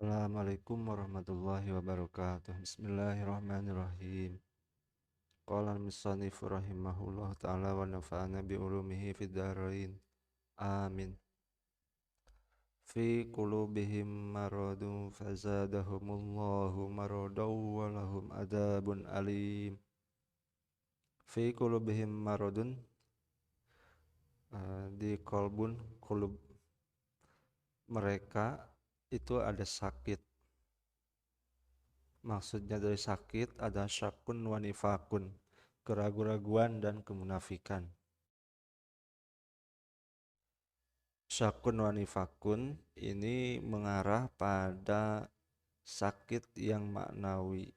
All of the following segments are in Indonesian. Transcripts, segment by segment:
Assalamualaikum warahmatullahi wabarakatuh. Bismillahirrahmanirrahim. Qala al-musannif rahimahullah ta'ala wa nafa'ana bi ulumihi fid dharain. Amin. Fi qulubihim maradun fazadahumullahu maradan wa lahum adzabun alim. Fi qulubihim maradun, di kulub mereka itu ada sakit. Maksudnya dari sakit ada syakun wa nifakun, keraguan-raguan dan kemunafikan. Syakun wa nifakun ini mengarah pada sakit yang maknawi.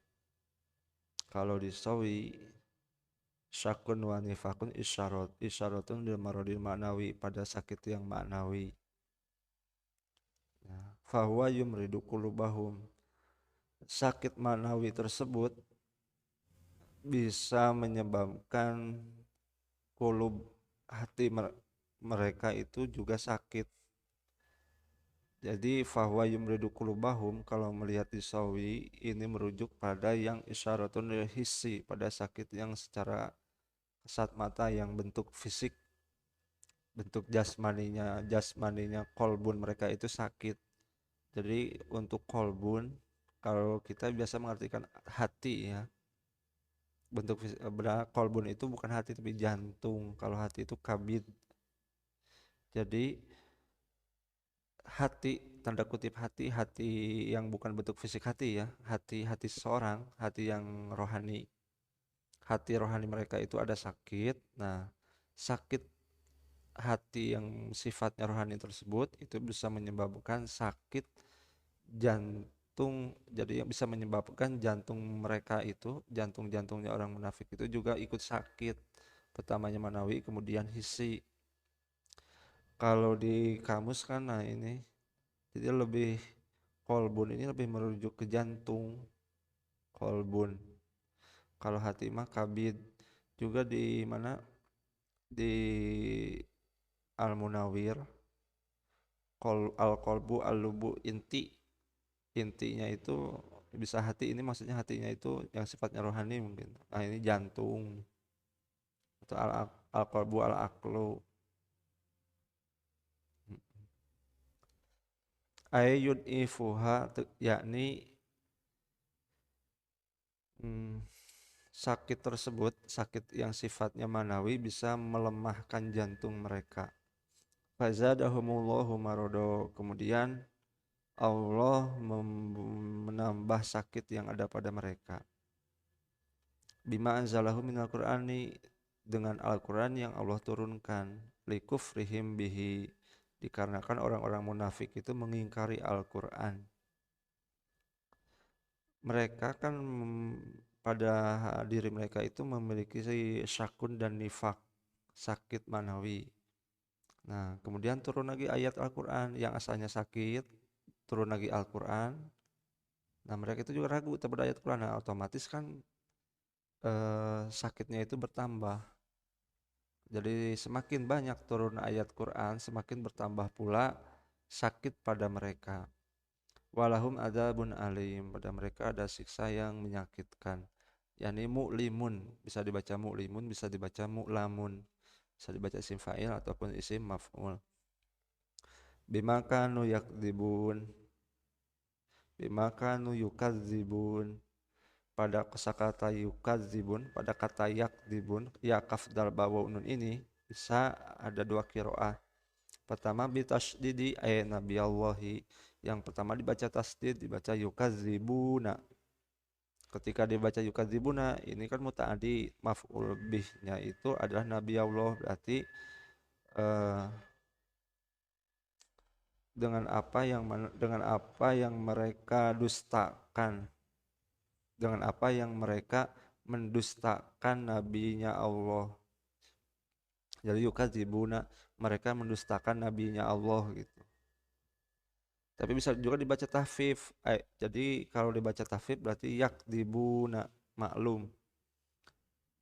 Kalau di sawi syakun wa nifakun isyaratun lil maradil maknawi, pada sakit yang maknawi. Fahuwa yumridu qulubahum, sakit maknawi tersebut bisa menyebabkan kulub hati mereka itu juga sakit. Jadi fahuwa yumridu qulubahum, kalau melihat di sawi ini merujuk pada yang isyaratun lil hissi, pada sakit yang secara kasat mata, yang bentuk fisik, bentuk jasmaninya kolbun mereka itu sakit. Jadi untuk kolbun, kalau kita biasa mengartikan hati ya, bentuk benar kolbun itu bukan hati tapi jantung. Kalau hati itu kabid. Jadi hati, tanda kutip hati yang bukan bentuk fisik hati ya, hati seseorang, hati yang rohani. Hati rohani mereka itu ada sakit. Nah, sakit hati yang sifatnya rohani tersebut itu bisa menyebabkan sakit jantung. Jadi yang bisa menyebabkan jantung mereka itu, jantung-jantungnya orang munafik itu juga ikut sakit. Pertamanya manawi, kemudian hisi. Kalau di kamus kan, nah ini jadi lebih, kolbun ini lebih merujuk ke jantung, kolbun. Kalau hati mah kabid. Juga di mana, di Al-Munawir, al-kolbu al-lubu, intinya itu bisa hati, ini maksudnya hatinya itu yang sifatnya rohani mungkin. Nah ini jantung, atau al-kolbu al-aklu. Ayun ifuha, yakni sakit tersebut, sakit yang sifatnya manawi bisa melemahkan jantung mereka. Fazadahumullahu marodo, kemudian Allah menambah sakit yang ada pada mereka. Bima anzalahu minal qur'ani, dengan Al-Quran yang Allah turunkan. Likufrihim bihi, dikarenakan orang-orang munafik itu mengingkari Al-Quran. Mereka kan pada diri mereka itu memiliki syakun dan nifak, sakit manawi. Nah, kemudian turun lagi ayat Al-Quran yang asalnya sakit, turun lagi Al-Quran. Nah, mereka itu juga ragu terhadap ayat Quran. Nah, otomatis kan sakitnya itu bertambah. Jadi semakin banyak turun ayat Quran, semakin bertambah pula sakit pada mereka. Walahum adzabun alim, pada mereka ada siksa yang menyakitkan. Yani mu'limun, bisa dibaca mu'limun, bisa dibaca mu'lamun, bisa dibaca isim fa'il ataupun isim maf'ul. Bima kanu yakdzibun, bima kanu yukadzibun, pada kosakata yukadzibun, pada kata yakdzibun, ya kaf dal bawa nun ini bisa ada dua qiraah. Pertama bitasydidi ay nabiyallahi, yang pertama dibaca tasdid, dibaca yukadzibuna. Ketika dibaca yukadzibuna ini kan muta'addi, maf'ul bihnya itu adalah Nabi Allah, berarti dengan apa yang mereka dustakan, dengan apa yang mereka mendustakan nabinya Allah. Jadi yukadzibuna, mereka mendustakan nabinya Allah gitu. Tapi bisa juga dibaca tahfif. Jadi kalau dibaca tahfif berarti yakdibuna, maklum.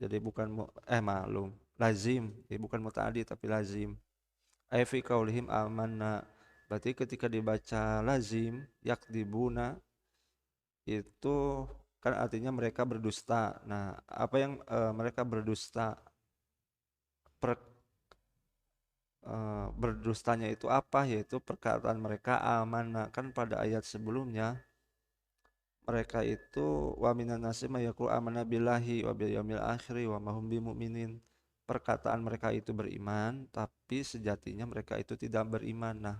Jadi bukan maklum, lazim. Jadi bukan muta'addi tapi lazim. Fi qaulihim amanna, Berarti ketika dibaca lazim yakdibuna itu kan artinya mereka berdusta. Nah, apa yang mereka berdusta? Per, berdustanya itu apa? Yaitu perkataan mereka amanah. Kan pada ayat sebelumnya mereka itu wa minan nasi may yaqulu amanna billahi wa bil yaumil akhir wa ma hum bimumin. Perkataan mereka itu beriman, tapi sejatinya mereka itu tidak beriman. Nah,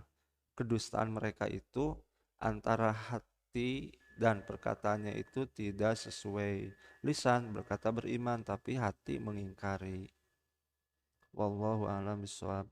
kedustaan mereka itu antara hati dan perkataannya itu tidak sesuai. Lisan berkata beriman, tapi hati mengingkari. Wallahu a'lam bishawab.